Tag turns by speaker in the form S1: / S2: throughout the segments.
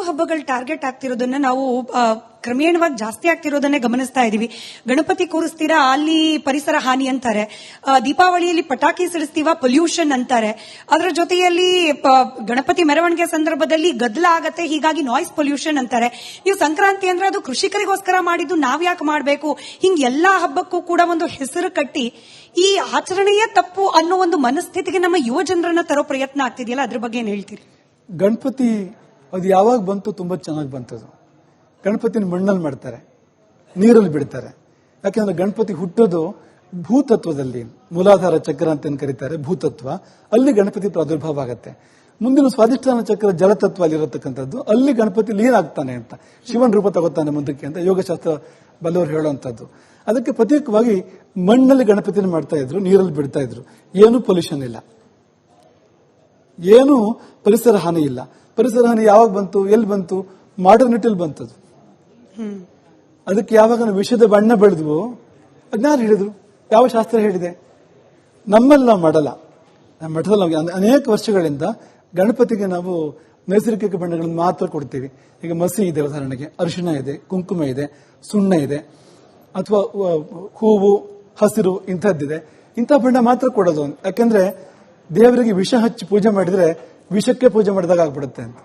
S1: ಹಬ್ಬಗಳು ಟಾರ್ಗೆಟ್ ಆಗ್ತಿರೋದನ್ನ ನಾವು ಕ್ರಮೇಣವಾಗಿ ಜಾಸ್ತಿ ಆಗ್ತಿರೋದನ್ನೇ ಗಮನಿಸ್ತಾ ಇದೀವಿ. ಗಣಪತಿ ಕೂರಿಸ್ತೀರಾ, ಅಲ್ಲಿ ಪರಿಸರ ಹಾನಿ ಅಂತಾರೆ. ದೀಪಾವಳಿಯಲ್ಲಿ ಪಟಾಕಿ ಸಿಡಿಸ್ತೀವ, ಪೊಲ್ಯೂಷನ್ ಅಂತಾರೆ. ಅದರ ಜೊತೆಯಲ್ಲಿ ಗಣಪತಿ ಮೆರವಣಿಗೆ ಸಂದರ್ಭದಲ್ಲಿ ಗದ್ದಲ ಆಗತ್ತೆ, ಹೀಗಾಗಿ ನಾಯ್ಸ್ ಪೊಲ್ಯೂಷನ್ ಅಂತಾರೆ. ನೀವು ಸಂಕ್ರಾಂತಿ ಅಂದ್ರೆ ಅದು ಕೃಷಿಕರಿಗೋಸ್ಕರ ಮಾಡಿದ್ದು, ನಾವ್ ಯಾಕೆ ಮಾಡಬೇಕು? ಹಿಂಗ್ ಎಲ್ಲಾ ಹಬ್ಬಕ್ಕೂ ಕೂಡ ಒಂದು ಹೆಸರು ಕಟ್ಟಿ ಈ ಆಚರಣೆಯೇ ತಪ್ಪು ಅನ್ನೋ ಒಂದು ಮನಸ್ಥಿತಿಗೆ ನಮ್ಮ ಯುವ ಜನರನ್ನ ತರೋ ಪ್ರಯತ್ನ ಆಗ್ತಿದೆಯಲ್ಲ, ಅದ್ರ ಬಗ್ಗೆ ಏನ್ ಹೇಳ್ತೀರಿ?
S2: ಗಣಪತಿ ಅದು ಯಾವಾಗ ಬಂತು, ತುಂಬಾ ಚೆನ್ನಾಗಿ ಬಂತದು. ಗಣಪತಿನ ಮಣ್ಣಲ್ಲಿ ಮಾಡ್ತಾರೆ, ನೀರಲ್ಲಿ ಬಿಡ್ತಾರೆ. ಯಾಕೆಂದ್ರೆ ಗಣಪತಿ ಹುಟ್ಟೋದು ಭೂತತ್ವದಲ್ಲಿ, ಮೂಲಾಧಾರ ಚಕ್ರ ಅಂತ ಏನ್ ಕರೀತಾರೆ, ಭೂತತ್ವ, ಅಲ್ಲಿ ಗಣಪತಿ ಪ್ರಾದುರ್ಭಾವ ಆಗತ್ತೆ. ಮುಂದಿನ ಸ್ವಾಧಿಷ್ಠಾನ ಚಕ್ರ ಜಲತತ್ವ ಅಲ್ಲಿರತಕ್ಕಂಥದ್ದು, ಅಲ್ಲಿ ಗಣಪತಿ ಲೀನ್ ಆಗ್ತಾನೆ ಅಂತ, ಶಿವನ ರೂಪ ತಗೋತಾನೆ ಮುಂದಕ್ಕೆ ಅಂತ ಯೋಗಶಾಸ್ತ್ರ ಬಲ್ಲವರು ಹೇಳುವಂತದ್ದು. ಅದಕ್ಕೆ ಪ್ರತ್ಯೇಕವಾಗಿ ಮಣ್ಣಲ್ಲಿ ಗಣಪತಿನ ಮಾಡ್ತಾ ಇದ್ರು, ನೀರಲ್ಲಿ ಬಿಡ್ತಾ ಇದ್ರು. ಏನು ಪೊಲ್ಯೂಷನ್ ಇಲ್ಲ, ಏನು ಪರಿಸರ ಹಾನಿ ಇಲ್ಲ. ಪರಿಸರ ಹಾನಿ ಯಾವಾಗ ಬಂತು, ಎಲ್ಲಿ ಬಂತು? ಮಾಡರ್ನಿಟಿಲ್ ಬಂತದು. ಅದಕ್ಕೆ ಯಾವಾಗ ವಿಷದ ಬಣ್ಣ ಬೆಳೆದ್ವು, ಅದ್ಯಾರು ಹೇಳಿದ್ರು? ಯಾವ ಶಾಸ್ತ್ರ ಹೇಳಿದೆ? ನಮ್ಮಲ್ಲಿ ನಾವು ಮಾಡಲ್ಲ. ನಮ್ಮ ಮಠದಲ್ಲಿ ನಾವು ಅನೇಕ ವರ್ಷಗಳಿಂದ ಗಣಪತಿಗೆ ನಾವು ನೈಸರ್ಗಿಕ ಬಣ್ಣಗಳನ್ನು ಮಾತ್ರ ಕೊಡ್ತೀವಿ. ಈಗ ಮಸಿ ಇದೆ, ಉದಾಹರಣೆಗೆ ಅರಿಶಿಣ ಇದೆ, ಕುಂಕುಮ ಇದೆ, ಸುಣ್ಣ ಇದೆ, ಅಥವಾ ಹೂವು, ಹಸಿರು ಇಂಥದ್ದಿದೆ. ಇಂಥ ಬಣ್ಣ ಮಾತ್ರ ಕೊಡೋದು. ಯಾಕೆಂದ್ರೆ ದೇವರಿಗೆ ವಿಷ ಹಚ್ಚಿ ಪೂಜೆ ಮಾಡಿದ್ರೆ ವಿಷಕ್ಕೆ ಪೂಜೆ ಮಾಡಿದಾಗ ಆಗ್ಬಿಡುತ್ತೆ ಅಂತ.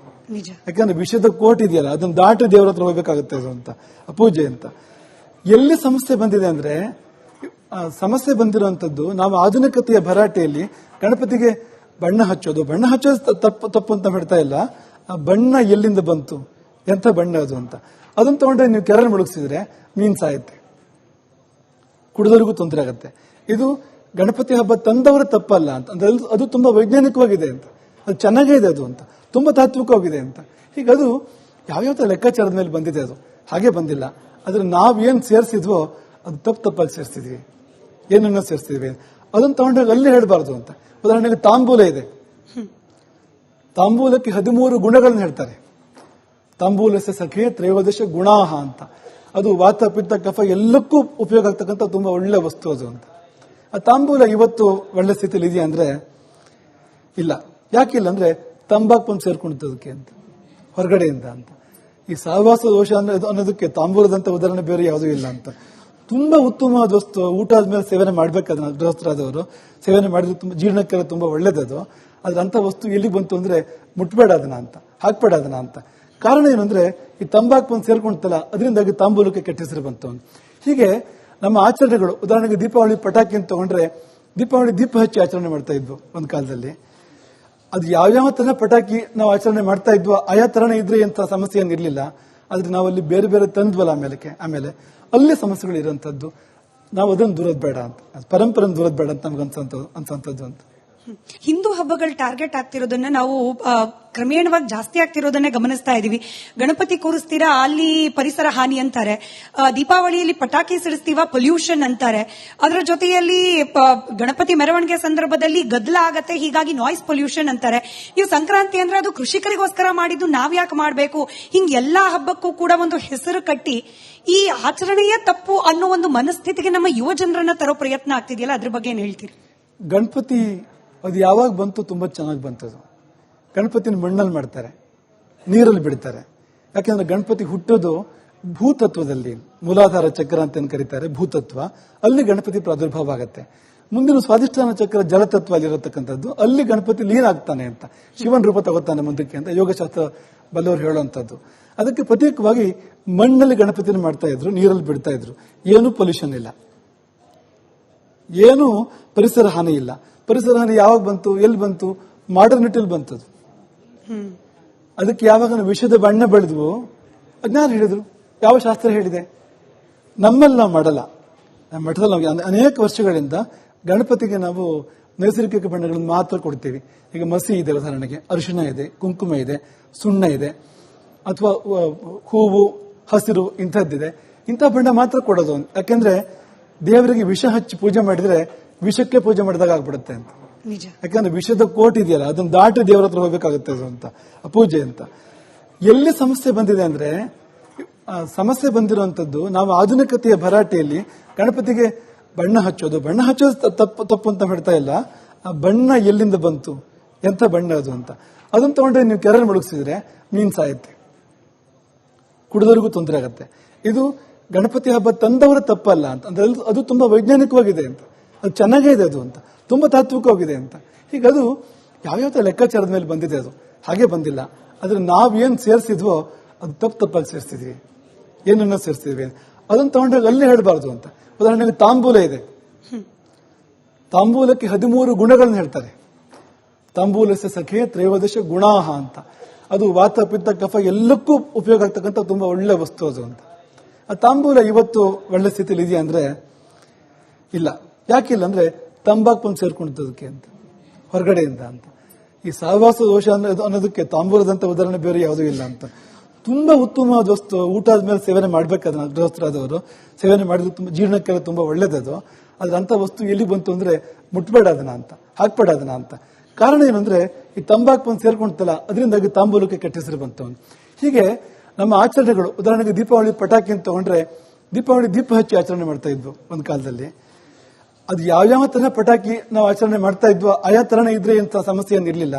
S2: ಯಾಕಂದ್ರೆ ವಿಷದ ಕೋಟ್ ಇದೆಯಲ್ಲ, ಅದನ್ನ ದಾಟಿ ದೇವರ ಹತ್ರ ಹೋಗ್ಬೇಕಾಗುತ್ತೆ ಅದು ಅಂತ, ಪೂಜೆ ಅಂತ. ಎಲ್ಲಿ ಸಮಸ್ಯೆ ಬಂದಿದೆ ಅಂದ್ರೆ, ಸಮಸ್ಯೆ ಬಂದಿರುವಂತದ್ದು ನಾವು ಆಧುನಿಕತೆಯ ಭರಾಟೆಯಲ್ಲಿ ಗಣಪತಿಗೆ ಬಣ್ಣ ಹಚ್ಚೋದು ತಪ್ಪು ಅಂತ ಹೇಳ್ತಾ ಇಲ್ಲ. ಆ ಬಣ್ಣ ಎಲ್ಲಿಂದ ಬಂತು, ಎಂಥ ಬಣ್ಣ ಅದು ಅಂತ. ಅದನ್ನ ತಗೊಂಡ್ರೆ ನೀವು ಕೆರೆ ಮುಳುಗಿಸಿದ್ರೆ ಮೀನ್ ಸಾಯುತ್ತೆ, ಕುಡಿದವರಿಗೂ ತೊಂದರೆ ಆಗುತ್ತೆ. ಇದು ಗಣಪತಿ ಹಬ್ಬ ತಂದವರು ತಪ್ಪಲ್ಲ ಅಂತ ಅಂದ್ರೆ ಅದು ತುಂಬಾ ವೈಜ್ಞಾನಿಕವಾಗಿದೆ ಅಂತ, ಅದು ಚೆನ್ನಾಗೇ ಇದೆ ಅದು ಅಂತ, ತುಂಬಾ ತಾತ್ವಿಕವಾಗಿದೆ ಅಂತ. ಹೀಗೆ ಅದು ಯಾವ್ಯಾವ ಲೆಕ್ಕಾಚಾರದ ಮೇಲೆ ಬಂದಿದೆ, ಅದು ಹಾಗೆ ಬಂದಿಲ್ಲ. ಆದ್ರೆ ನಾವೇನ್ ಸೇರಿಸಿದ್ವೋ ಅದು ತಪ್ಪಲ್ಲಿ ಸೇರಿಸಿದ್ವಿ, ಏನನ್ನ ಸೇರಿಸಿದ್ವಿ ಅದನ್ನ ತಗೊಂಡಾಗ ಅಲ್ಲಿ ಹೇಳಬಾರ್ದು ಅಂತ. ಉದಾಹರಣೆಗೆ ತಾಂಬೂಲ ಇದೆ, ತಾಂಬೂಲಕ್ಕೆ 13 ಗುಣಗಳನ್ನು ಹೇಳ್ತಾರೆ. ತಾಂಬೂಲಸ್ಯ ಸಖೇ ತ್ರಯೋದಶ ಗುಣಾಹ ಅಂತ. ಅದು ವಾತ ಪಿತ್ತ ಕಫ ಎಲ್ಲಕ್ಕೂ ಉಪಯೋಗ ಆಗ್ತಕ್ಕಂಥ ತುಂಬಾ ಒಳ್ಳೆ ವಸ್ತು ಅದು ಅಂತ. ಆ ತಾಂಬೂಲ ಇವತ್ತು ಒಳ್ಳೆ ಸ್ಥಿತಿಯಲ್ಲಿ ಇದೆಯಾ ಅಂದ್ರೆ ಇಲ್ಲ. ಯಾಕಿಲ್ಲ ಅಂದ್ರೆ ತಂಬಾಕು ಬಂದು ಸೇರ್ಕೊಂಡದಕ್ಕೆ ಅಂತ, ಹೊರಗಡೆಯಿಂದ ಅಂತ. ಈ ಸಹವಾಸ ದೋಷ ಅಂದ್ರೆ ಅನ್ನೋದಕ್ಕೆ ತಾಂಬೂಲದಂತ ಉದಾಹರಣೆ ಬೇರೆ ಯಾವುದೂ ಇಲ್ಲ ಅಂತ. ತುಂಬಾ ಉತ್ತಮವಾದ ವಸ್ತು, ಊಟ ಆದ್ಮೇಲೆ ಸೇವನೆ ಮಾಡ್ಬೇಕಾದ್ರೆ ಗೃಹಸ್ಥರಾದವರು ಸೇವನೆ ಮಾಡಿದ್ರೆ ತುಂಬಾ ಜೀರ್ಣಕ್ಕೆಲ್ಲ ತುಂಬಾ ಒಳ್ಳೇದದು. ಆದ್ರೆ ಅಂತ ವಸ್ತು ಎಲ್ಲಿ ಬಂತು ಅಂದ್ರೆ ಮುಟ್ಬೇಡ ಅದನ್ನ ಅಂತ, ಹಾಕ್ಬೇಡ ಅದನ್ನ ಅಂತ. ಕಾರಣ ಏನಂದ್ರೆ ಈ ತಂಬಾಕು ಬಂದು ಸೇರ್ಕೊಂತಲ್ಲ, ಅದರಿಂದಾಗಿ ತಾಂಬೂಲಕ್ಕೆ ಕೆಟ್ಟ ಹೆಸರು ಬಂತು. ಹೀಗೆ ನಮ್ಮ ಆಚರಣೆಗಳು, ಉದಾಹರಣೆಗೆ ದೀಪಾವಳಿ ಪಟಾಕಿ ಅಂತ ತಗೊಂಡ್ರೆ, ದೀಪಾವಳಿ ದೀಪ ಹಚ್ಚಿ ಆಚರಣೆ ಮಾಡ್ತಾ ಇದ್ವು ಒಂದ್ ಕಾಲದಲ್ಲಿ. ಅದು ಯಾವ್ಯಾವ ತರ ಪಟಾಕಿ ನಾವು ಆಚರಣೆ ಮಾಡ್ತಾ ಇದ್ವೋ ಆಯಾ ತರನೇ ಇದ್ರೆ ಅಂತ ಸಮಸ್ಯೆ ಏನಿರ್ಲಿಲ್ಲ. ಆದ್ರೆ ನಾವಲ್ಲಿ ಬೇರೆ ಬೇರೆ ತಂದ್ವಲ್ಲ, ಆಮೇಲೆ ಅಲ್ಲಿ ಸಮಸ್ಯೆಗಳು ಇರುವಂತದ್ದು. ನಾವು ಅದನ್ನು ದೂರದ್ ಬೇಡ ಅಂತ, ಪರಂಪರೆ ದೂರದ್ ಬೇಡ ಅಂತ ನಮ್ಗೆ ಅನ್ಸಂತದ್ದು ಅಂತ.
S1: ಹಿಂದೂ ಹಬ್ಬಗಳು ಟಾರ್ಗೆಟ್ ಆಗ್ತಿರೋದನ್ನ ನಾವು ಕ್ರಮೇಣವಾಗಿ ಜಾಸ್ತಿ ಆಗ್ತಿರೋದನ್ನೇ ಗಮನಿಸ್ತಾ ಇದೀವಿ. ಗಣಪತಿ ಕೂರಿಸ್ತೀರಾ, ಅಲ್ಲಿ ಪರಿಸರ ಹಾನಿ ಅಂತಾರೆ. ದೀಪಾವಳಿಯಲ್ಲಿ ಪಟಾಕಿ ಸಿಡಿಸ್ತೀವ, ಪೊಲ್ಯೂಷನ್ ಅಂತಾರೆ. ಅದರ ಜೊತೆಯಲ್ಲಿ ಗಣಪತಿ ಮೆರವಣಿಗೆ ಸಂದರ್ಭದಲ್ಲಿ ಗದ್ದಲ ಆಗತ್ತೆ, ಹೀಗಾಗಿ ನಾಯ್ಸ್ ಪೊಲ್ಯೂಷನ್ ಅಂತಾರೆ. ನೀವು ಸಂಕ್ರಾಂತಿ ಅಂದ್ರೆ ಅದು ಕೃಷಿಕರಿಗೋಸ್ಕರ ಮಾಡಿದ್ದು, ನಾವ್ ಯಾಕೆ ಮಾಡಬೇಕು? ಹಿಂಗ್ ಎಲ್ಲಾ ಹಬ್ಬಕ್ಕೂ ಕೂಡ ಒಂದು ಹೆಸರು ಕಟ್ಟಿ ಈ ಆಚರಣೆಯೇ ತಪ್ಪು ಅನ್ನೋ ಒಂದು ಮನಸ್ಥಿತಿಗೆ ನಮ್ಮ ಯುವ ಜನರನ್ನ ತರೋ ಪ್ರಯತ್ನ ಆಗ್ತಿದೆಯಲ್ಲ, ಅದ್ರ ಬಗ್ಗೆ ಏನ್ ಹೇಳ್ತೀರಿ?
S2: ಗಣಪತಿ ಅದು ಯಾವಾಗ ಬಂತು, ತುಂಬಾ ಚೆನ್ನಾಗಿ ಬಂತದು. ಗಣಪತಿನ ಮಣ್ಣಲ್ಲಿ ಮಾಡ್ತಾರೆ, ನೀರಲ್ಲಿ ಬಿಡ್ತಾರೆ. ಯಾಕೆಂದ್ರೆ ಗಣಪತಿ ಹುಟ್ಟೋದು ಭೂತತ್ವದಲ್ಲಿ, ಮೂಲಾಧಾರ ಚಕ್ರ ಅಂತ ಏನ್ ಕರೀತಾರೆ, ಭೂತತ್ವ, ಅಲ್ಲಿ ಗಣಪತಿ ಪ್ರಾದುರ್ಭಾವ ಆಗತ್ತೆ. ಮುಂದಿನ ಸ್ವಾಧಿಷ್ಠಾನ ಚಕ್ರ ಜಲತತ್ವ ಅಲ್ಲಿರತಕ್ಕಂಥದ್ದು, ಅಲ್ಲಿ ಗಣಪತಿ ಲೀನ್ ಆಗ್ತಾನೆ ಅಂತ, ಶಿವನ ರೂಪ ತಗೋತಾನೆ ಮುಂದಕ್ಕೆ ಅಂತ ಯೋಗಶಾಸ್ತ್ರ ಬಲ್ಲವರು ಹೇಳುವಂತದ್ದು. ಅದಕ್ಕೆ ಪ್ರತ್ಯೇಕವಾಗಿ ಮಣ್ಣಲ್ಲಿ ಗಣಪತಿನ ಮಾಡ್ತಾ ಇದ್ರು, ನೀರಲ್ಲಿ ಬಿಡ್ತಾ ಇದ್ರು. ಏನು ಪೊಲ್ಯೂಷನ್ ಇಲ್ಲ, ಏನು ಪರಿಸರ ಹಾನಿ ಇಲ್ಲ. ಪರಿಸರ ಹಾನಿ ಯಾವಾಗ ಬಂತು, ಎಲ್ಲಿ ಬಂತು? ಮಾಡರ್ನಿಟಿಲ್ ಬಂತದು. ಅದಕ್ಕೆ ಯಾವಾಗ ವಿಷದ ಬಣ್ಣ ಬೆಳೆದ್ವು, ಅದ್ಯಾರು ಹೇಳಿದ್ರು? ಯಾವ ಶಾಸ್ತ್ರ ಹೇಳಿದೆ? ನಮ್ಮಲ್ಲಿ ನಾವು ಮಾಡಲ್ಲ. ನಮ್ಮ ಮಠದಲ್ಲಿ ನಾವು ಅನೇಕ ವರ್ಷಗಳಿಂದ ಗಣಪತಿಗೆ ನಾವು ನೈಸರ್ಗಿಕ ಬಣ್ಣಗಳನ್ನು ಮಾತ್ರ ಕೊಡ್ತೀವಿ. ಈಗ ಮಸಿ ಇದೆ, ಉದಾಹರಣೆಗೆ ಅರಿಶಿಣ ಇದೆ, ಕುಂಕುಮ ಇದೆ, ಸುಣ್ಣ ಇದೆ, ಅಥವಾ ಹೂವು, ಹಸಿರು ಇಂಥದ್ದಿದೆ. ಇಂಥ ಬಣ್ಣ ಮಾತ್ರ ಕೊಡೋದು. ಯಾಕೆಂದ್ರೆ ದೇವರಿಗೆ ವಿಷ ಹಚ್ಚಿ ಪೂಜೆ ಮಾಡಿದ್ರೆ ವಿಷಕ್ಕೆ ಪೂಜೆ ಮಾಡಿದಾಗ ಆಗ್ಬಿಡುತ್ತೆ ಅಂತ. ಯಾಕಂದ್ರೆ ವಿಷದ ಕೋಟ್ ಇದೆಯಲ್ಲ, ಅದನ್ನ ದಾಟಿ ದೇವರ ಹತ್ರ ಹೋಗ್ಬೇಕಾಗುತ್ತೆ ಅದು ಅಂತ, ಪೂಜೆ ಅಂತ. ಎಲ್ಲಿ ಸಮಸ್ಯೆ ಬಂದಿದೆ ಅಂದ್ರೆ, ಸಮಸ್ಯೆ ಬಂದಿರುವಂತದ್ದು ನಾವು ಆಧುನಿಕತೆಯ ಭರಾಟೆಯಲ್ಲಿ ಗಣಪತಿಗೆ ಬಣ್ಣ ಹಚ್ಚೋದು ತಪ್ಪು ಅಂತ ಹೇಳ್ತಾ ಇಲ್ಲ. ಆ ಬಣ್ಣ ಎಲ್ಲಿಂದ ಬಂತು, ಎಂಥ ಬಣ್ಣ ಅದು ಅಂತ. ಅದನ್ನ ತಗೊಂಡ್ರೆ ನೀವು ಕೆರೆ ಮುಳುಗಿಸಿದ್ರೆ ಮೀನ್ ಸಾಯುತ್ತೆ, ಕುಡಿದವರಿಗೂ ತೊಂದರೆ ಆಗುತ್ತೆ. ಇದು ಗಣಪತಿ ಹಬ್ಬ ತಂದವರ ತಪ್ಪಲ್ಲ ಅಂತ ಅಂದ್ರೆ ಅದು ತುಂಬಾ ವೈಜ್ಞಾನಿಕವಾಗಿದೆ ಅಂತ, ಅದು ಚೆನ್ನಾಗೇ ಇದೆ ಅದು ಅಂತ, ತುಂಬಾ ತಾತ್ವಿಕವಾಗಿದೆ ಅಂತ. ಹೀಗದು ಯಾವ್ಯಾವ ಲೆಕ್ಕಾಚಾರದ ಮೇಲೆ ಬಂದಿದೆ, ಅದು ಹಾಗೆ ಬಂದಿಲ್ಲ. ಆದ್ರೆ ನಾವೇನ್ ಸೇರಿಸಿದ್ವೋ ಅದು ತಪ್ಪಾಗಿ ಸೇರಿಸ್ತಿದ್ವಿ, ಏನನ್ನ ಸೇರಿಸ್ತಿದ್ವಿ ಅದನ್ನ ತಗೊಂಡಾಗ ಅಲ್ಲೇ ಹೇಳಬಾರ್ದು ಅಂತ. ಉದಾಹರಣೆಗೆ ತಾಂಬೂಲ ಇದೆ, ತಾಂಬೂಲಕ್ಕೆ 13 ಗುಣಗಳನ್ನ ಹೇಳ್ತಾರೆ. ತಾಂಬೂಲಸ್ಯ ಸಖೇ ತ್ರಯೋದಶ ಗುಣಾಹ ಅಂತ. ಅದು ವಾತ ಪಿತ್ತ ಕಫ ಎಲ್ಲಕ್ಕೂ ಉಪಯೋಗ ಆಗ್ತಕ್ಕಂಥ ತುಂಬಾ ಒಳ್ಳೆ ವಸ್ತು ಅದು ಅಂತ. ಆ ತಾಂಬೂಲ ಇವತ್ತು ಒಳ್ಳೆ ಸ್ಥಿತಿಲಿ ಇದೆಯಾ ಅಂದ್ರೆ ಇಲ್ಲ. ಯಾಕಿಲ್ಲ ಅಂದ್ರೆ ತಂಬಾಕು ಬಂದು ಸೇರ್ಕೊಂಡಿದ್ದದಕ್ಕೆ ಅಂತ, ಹೊರಗಡೆಯಿಂದ ಅಂತ. ಈ ಸಹವಾಸ ದೋಷ ಅನ್ನೋದಕ್ಕೆ ತಾಂಬೂಲದಂತ ಉದಾಹರಣೆ ಬೇರೆ ಯಾವುದೂ ಇಲ್ಲ ಅಂತ. ತುಂಬಾ ಉತ್ತಮವಾದ ವಸ್ತು, ಊಟ ಆದ್ಮೇಲೆ ಸೇವನೆ ಮಾಡ್ಬೇಕಾದ್ರೆ ಗೃಹಸ್ಥರಾದವರು ಸೇವನೆ ಮಾಡಿದ್ರೆ ತುಂಬಾ ಜೀರ್ಣಕ್ಕೆಲ್ಲ ತುಂಬಾ ಒಳ್ಳೇದದು. ಆದ್ರೆ ಅಂತ ವಸ್ತು ಎಲ್ಲಿ ಬಂತು ಅಂದ್ರೆ ಮುಟ್ಬೇಡ ಅದನ್ನ ಅಂತ, ಹಾಕ್ಬೇಡ ಅದನ್ನ ಅಂತ. ಕಾರಣ ಏನಂದ್ರೆ ಈ ತಂಬಾಕು ಬಂದು ಸೇರ್ಕೊಂತಲ್ಲ, ಅದರಿಂದಾಗಿ ತಾಂಬೂಲಕ್ಕೆ ಕೆಟ್ಟ ಹೆಸರು ಬಂತು. ಹೀಗೆ ನಮ್ಮ ಆಚರಣೆಗಳು, ಉದಾಹರಣೆಗೆ ದೀಪಾವಳಿ ಪಟಾಕಿ ಅಂತ ತಗೊಂಡ್ರೆ, ದೀಪಾವಳಿ ದೀಪ ಹಚ್ಚಿ ಆಚರಣೆ ಮಾಡ್ತಾ ಇದ್ವು ಒಂದ್ ಕಾಲದಲ್ಲಿ. ಅದು ಯಾವ್ಯಾವ ತರ ಪಟಾಕಿ ನಾವು ಆಚರಣೆ ಮಾಡ್ತಾ ಇದ್ವೋ ಆಯಾ ತರನೇ ಇದ್ರೆ ಅಂತ ಸಮಸ್ಯೆ ಏನಿರ್ಲಿಲ್ಲ.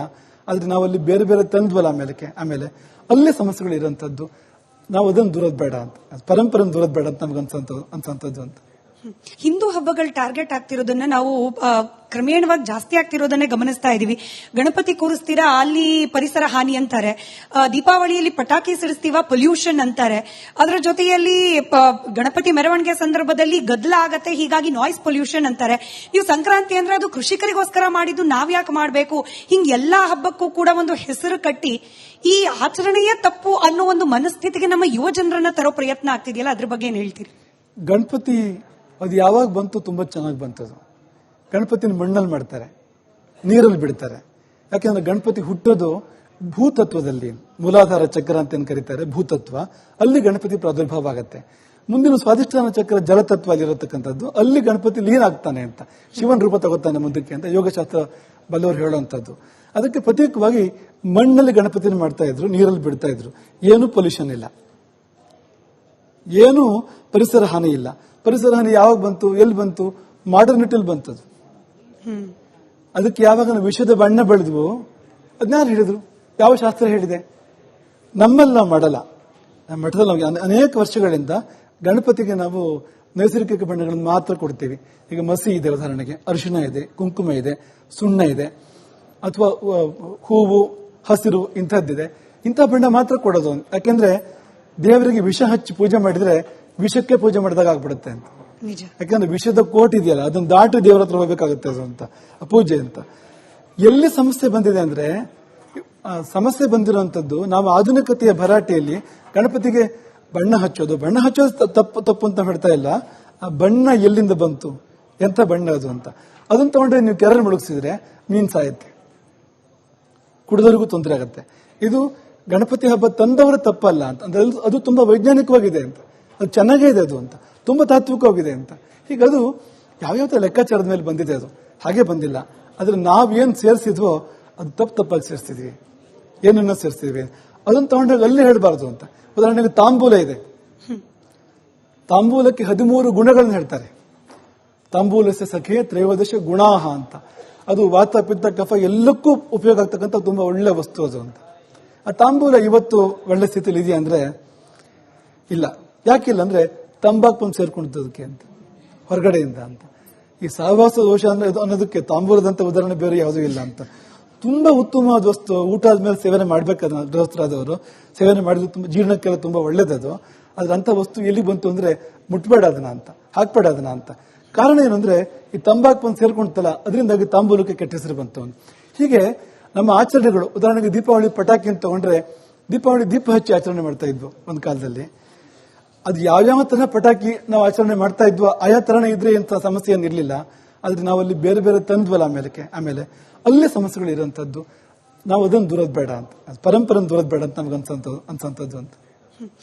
S2: ಆದ್ರೆ ನಾವಲ್ಲಿ ಬೇರೆ ಬೇರೆ ತಂದ್ವಲ್ಲ ಆಮೇಲೆ ಅಲ್ಲೇ ಸಮಸ್ಯೆಗಳು ಇರೋಂಥದ್ದು. ನಾವು ಅದನ್ನು ದೂರದ್ ಬೇಡ ಅಂತ, ಪರಂಪರೆ ದೂರದ್ ಬೇಡ ಅಂತ ನಮ್ಗೆ ಅನ್ಸಂತದ್ದು ಅಂತ.
S1: ಹಿಂದೂ ಹಬ್ಬಗಳು ಟಾರ್ಗೆಟ್ ಆಗ್ತಿರೋದನ್ನ ನಾವು ಕ್ರಮೇಣವಾಗಿ ಜಾಸ್ತಿ ಆಗ್ತಿರೋದನ್ನೇ ಗಮನಿಸ್ತಾ ಇದೀವಿ. ಗಣಪತಿ ಕೂರಿಸ್ತೀರಾ, ಅಲ್ಲಿ ಪರಿಸರ ಹಾನಿ ಅಂತಾರೆ. ದೀಪಾವಳಿಯಲ್ಲಿ ಪಟಾಕಿ ಸಿಡಿಸ್ತೀವ, ಪೊಲ್ಯೂಷನ್ ಅಂತಾರೆ. ಅದರ ಜೊತೆಯಲ್ಲಿ ಗಣಪತಿ ಮೆರವಣಿಗೆ ಸಂದರ್ಭದಲ್ಲಿ ಗದ್ದಲ ಆಗತ್ತೆ, ಹೀಗಾಗಿ ನಾಯ್ಸ್ ಪೊಲ್ಯೂಷನ್ ಅಂತಾರೆ. ನೀವು ಸಂಕ್ರಾಂತಿ ಅಂದ್ರೆ ಅದು ಕೃಷಿಕರಿಗೋಸ್ಕರ ಮಾಡಿದ್ದು, ನಾವ್ ಯಾಕೆ ಮಾಡಬೇಕು? ಹಿಂಗ್ ಎಲ್ಲಾ ಹಬ್ಬಕ್ಕೂ ಕೂಡ ಒಂದು ಹೆಸರು ಕಟ್ಟಿ ಈ ಆಚರಣೆಯೇ ತಪ್ಪು ಅನ್ನೋ ಒಂದು ಮನಸ್ಥಿತಿಗೆ ನಮ್ಮ ಯುವ ಜನರನ್ನ ತರೋ ಪ್ರಯತ್ನ ಆಗ್ತಿದೆಯಲ್ಲ, ಅದ್ರ ಬಗ್ಗೆ ಏನ್ ಹೇಳ್ತೀರಿ?
S2: ಗಣಪತಿ ಅದು ಯಾವಾಗ ಬಂತು ತುಂಬಾ ಚೆನ್ನಾಗಿ ಬಂತದು. ಗಣಪತಿನ ಮಣ್ಣಲ್ಲಿ ಮಾಡ್ತಾರೆ, ನೀರಲ್ಲಿ ಬಿಡ್ತಾರೆ. ಯಾಕೆಂದ್ರೆ ಗಣಪತಿ ಹುಟ್ಟೋದು ಭೂತತ್ವದಲ್ಲಿ, ಮೂಲಾಧಾರ ಚಕ್ರ ಅಂತ ಏನ್ ಕರೀತಾರೆ ಭೂತತ್ವ, ಅಲ್ಲಿ ಗಣಪತಿ ಪ್ರಾದುರ್ಭಾವ ಆಗತ್ತೆ. ಮುಂದಿನ ಸ್ವಾಧಿಷ್ಠಾನ ಚಕ್ರ ಜಲತತ್ವ ಅಲ್ಲಿರತಕ್ಕಂಥದ್ದು, ಅಲ್ಲಿ ಗಣಪತಿ ಲೀನ್ ಆಗ್ತಾನೆ ಅಂತ, ಶಿವನ್ ರೂಪ ತಗೋತಾನೆ ಮುಂದಕ್ಕೆ ಅಂತ ಯೋಗಶಾಸ್ತ್ರ ಬಲ್ಲವರು ಹೇಳುವಂಥದ್ದು. ಅದಕ್ಕೆ ಪ್ರತ್ಯೇಕವಾಗಿ ಮಣ್ಣಲ್ಲಿ ಗಣಪತಿನ ಮಾಡ್ತಾ ಇದ್ರು, ನೀರಲ್ಲಿ ಬಿಡ್ತಾ ಇದ್ರು. ಏನು ಪೊಲ್ಯೂಷನ್ ಇಲ್ಲ, ಏನು ಪರಿಸರ ಹಾನಿ ಇಲ್ಲ. ಪರಿಸರ ಹಾನಿ ಯಾವಾಗ ಬಂತು, ಎಲ್ಲಿ ಬಂತು? ಮಾಡರ್ನಿಟಿಲ್ ಬಂತದು. ಅದಕ್ಕೆ ಯಾವಾಗ ನಾವು ವಿಷದ ಬಣ್ಣ ಬೆಳೆದ್ವು, ಅದನ್ಯಾರು ಹೇಳಿದ್ರು? ಯಾವ ಶಾಸ್ತ್ರ ಹೇಳಿದೆ? ನಮ್ಮಲ್ಲಿ ನಾವು ಮಾಡಲ್ಲ. ನಮ್ಮ ಮಠದಲ್ಲಿ ನಾವು ಅನೇಕ ವರ್ಷಗಳಿಂದ ಗಣಪತಿಗೆ ನಾವು ನೈಸರ್ಗಿಕ ಬಣ್ಣಗಳನ್ನು ಮಾತ್ರ ಕೊಡ್ತೀವಿ. ಈಗ ಮಸಿ ಇದೆ, ಉದಾಹರಣೆಗೆ ಅರಿಶಿಣ ಇದೆ, ಕುಂಕುಮ ಇದೆ, ಸುಣ್ಣ ಇದೆ, ಅಥವಾ ಹೂವು, ಹಸಿರು ಇಂಥದ್ದಿದೆ. ಇಂಥ ಬಣ್ಣ ಮಾತ್ರ ಕೊಡೋದು. ಯಾಕೆಂದ್ರೆ ದೇವರಿಗೆ ವಿಷ ಹಚ್ಚಿ ಪೂಜೆ ಮಾಡಿದ್ರೆ ವಿಷಕ್ಕೆ ಪೂಜೆ ಮಾಡಿದಾಗ ಆಗ್ಬಿಡುತ್ತೆ ಅಂತ. ಯಾಕಂದ್ರೆ ವಿಷದ ಕೋಟ್ ಇದೆಯಲ್ಲ, ಅದನ್ನ ದಾಟಿ ದೇವರ ಹತ್ರ ಹೋಗ್ಬೇಕಾಗುತ್ತೆ ಅದು ಅಂತ, ಪೂಜೆ ಅಂತ. ಎಲ್ಲಿ ಸಮಸ್ಯೆ ಬಂದಿದೆ ಅಂದ್ರೆ, ಸಮಸ್ಯೆ ಬಂದಿರುವಂತದ್ದು ನಾವು ಆಧುನಿಕತೆಯ ಭರಾಟೆಯಲ್ಲಿ ಗಣಪತಿಗೆ ಬಣ್ಣ ಹಚ್ಚೋದು ತಪ್ಪು ಅಂತ ಹೇಳ್ತಾ ಇಲ್ಲ. ಆ ಬಣ್ಣ ಎಲ್ಲಿಂದ ಬಂತು, ಎಂತ ಬಣ್ಣ ಅದು ಅಂತ. ಅದನ್ನ ತಗೊಂಡ್ರೆ ನೀವು ಕೆರೆ ಮುಳುಗಿಸಿದ್ರೆ ಮೀನ್ ಸಾಯುತ್ತೆ, ಕುಡಿದವರಿಗೂ ತೊಂದರೆ ಆಗುತ್ತೆ. ಇದು ಗಣಪತಿ ಹಬ್ಬ ತಂದವರ ತಪ್ಪಲ್ಲ ಅಂತ ಅಂದ್ರೆ ಅದು ತುಂಬಾ ವೈಜ್ಞಾನಿಕವಾಗಿದೆ ಅಂತ, ಅದು ಚೆನ್ನಾಗೇ ಇದೆ ಅದು ಅಂತ, ತುಂಬಾ ತಾತ್ವಿಕವಾಗಿದೆ ಅಂತ. ಹೀಗದು ಯಾವ್ಯಾವ ಲೆಕ್ಕಾಚಾರದ ಮೇಲೆ ಬಂದಿದೆ, ಅದು ಹಾಗೆ ಬಂದಿಲ್ಲ. ಆದ್ರೆ ನಾವೇನ್ ಸೇರಿಸಿದ್ವೋ ಅದು ತಪ್ಪಾಗಿ ಸೇರಿಸ್ತಿದ್ವಿ, ಏನನ್ನ ಸೇರಿಸ್ತಿದ್ವಿ ಅದನ್ನ ತಗೊಂಡಾಗ ಅಲ್ಲೇ ಹೇಳಬಾರ್ದು ಅಂತ. ಉದಾಹರಣೆಗೆ ತಾಂಬೂಲ ಇದೆ, ತಾಂಬೂಲಕ್ಕೆ 13 ಗುಣಗಳನ್ನ ಹೇಳ್ತಾರೆ. ತಾಂಬೂಲಸ್ಯ ಸಖೇ ತ್ರಯೋದಶ ಗುಣಾಹ ಅಂತ. ಅದು ವಾತ ಪಿತ್ತ ಕಫ ಎಲ್ಲಕ್ಕೂ ಉಪಯೋಗ ಆಗ್ತಕ್ಕಂಥ ತುಂಬಾ ಒಳ್ಳೆ ವಸ್ತು ಅದು ಅಂತ. ಆ ತಾಂಬೂಲ ಇವತ್ತು ಒಳ್ಳೆ ಸ್ಥಿತಿಲಿ ಇದೆಯಾ ಅಂದ್ರೆ ಇಲ್ಲ. ಯಾಕಿಲ್ಲ ಅಂದ್ರೆ ತಂಬಾಕು ಬಂದು ಸೇರ್ಕೊಂಡಿದ್ದದಕ್ಕೆ ಅಂತ, ಹೊರಗಡೆಯಿಂದ ಅಂತ. ಈ ಸಹವಾಸ ದೋಷ ಅನ್ನೋದಕ್ಕೆ ತಾಂಬೂಲದಂತ ಉದಾಹರಣೆ ಬೇರೆ ಯಾವುದೂ ಇಲ್ಲ ಅಂತ. ತುಂಬಾ ಉತ್ತಮವಾದ ವಸ್ತು, ಊಟ ಆದ್ಮೇಲೆ ಸೇವನೆ ಮಾಡ್ಬೇಕಾದ್ರೆ ಗೃಹಸ್ಥರಾದವರು ಸೇವನೆ ಮಾಡಿದ್ರೆ ತುಂಬಾ ಜೀರ್ಣಕ್ಕೆಲ್ಲ ತುಂಬಾ ಒಳ್ಳೇದದು. ಆದ್ರೆ ಅಂತ ವಸ್ತು ಎಲ್ಲಿ ಬಂತು ಅಂದ್ರೆ ಮುಟ್ಬೇಡ ಅದನ್ನ ಅಂತ, ಹಾಕ್ಬೇಡ ಅದನ್ನ ಅಂತ. ಕಾರಣ ಏನಂದ್ರೆ ಈ ತಂಬಾಕು ಬಂದು ಸೇರ್ಕೊಂತಲ್ಲ, ಅದರಿಂದಾಗಿ ತಾಂಬೂಲಕ್ಕೆ ಕೆಟ್ಟ ಹೆಸರು ಬಂತು. ಹೀಗೆ ನಮ್ಮ ಆಚರಣೆಗಳು, ಉದಾಹರಣೆಗೆ ದೀಪಾವಳಿ ಪಟಾಕಿ ಅಂತ ತಗೊಂಡ್ರೆ, ದೀಪಾವಳಿ ದೀಪ ಹಚ್ಚಿ ಆಚರಣೆ ಮಾಡ್ತಾ ಇದ್ವು ಒಂದ್ ಕಾಲದಲ್ಲಿ. ಅದು ಯಾವ್ಯಾವ ತರ ಪಟಾಕಿ ನಾವು ಆಚರಣೆ ಮಾಡ್ತಾ ಇದ್ವೋ ಆಯಾ ತರನೇ ಇದ್ರೆ ಅಂತ ಸಮಸ್ಯೆ ಏನಿರ್ಲಿಲ್ಲ. ಆದ್ರೆ ನಾವಲ್ಲಿ ಬೇರೆ ಬೇರೆ ತಂದ್ವಲ್ಲ ಆಮೇಲೆ ಅಲ್ಲೇ ಸಮಸ್ಯೆಗಳು ಇರೋಂಥದ್ದು. ನಾವು ಅದನ್ನು ದೂರದ್ ಬೇಡ ಅಂತ, ಪರಂಪರೆ ದೂರದ್ ಬೇಡ ಅಂತ ನಮ್ಗೆ ಅನ್ಸಂತದ್ದು ಅಂತ.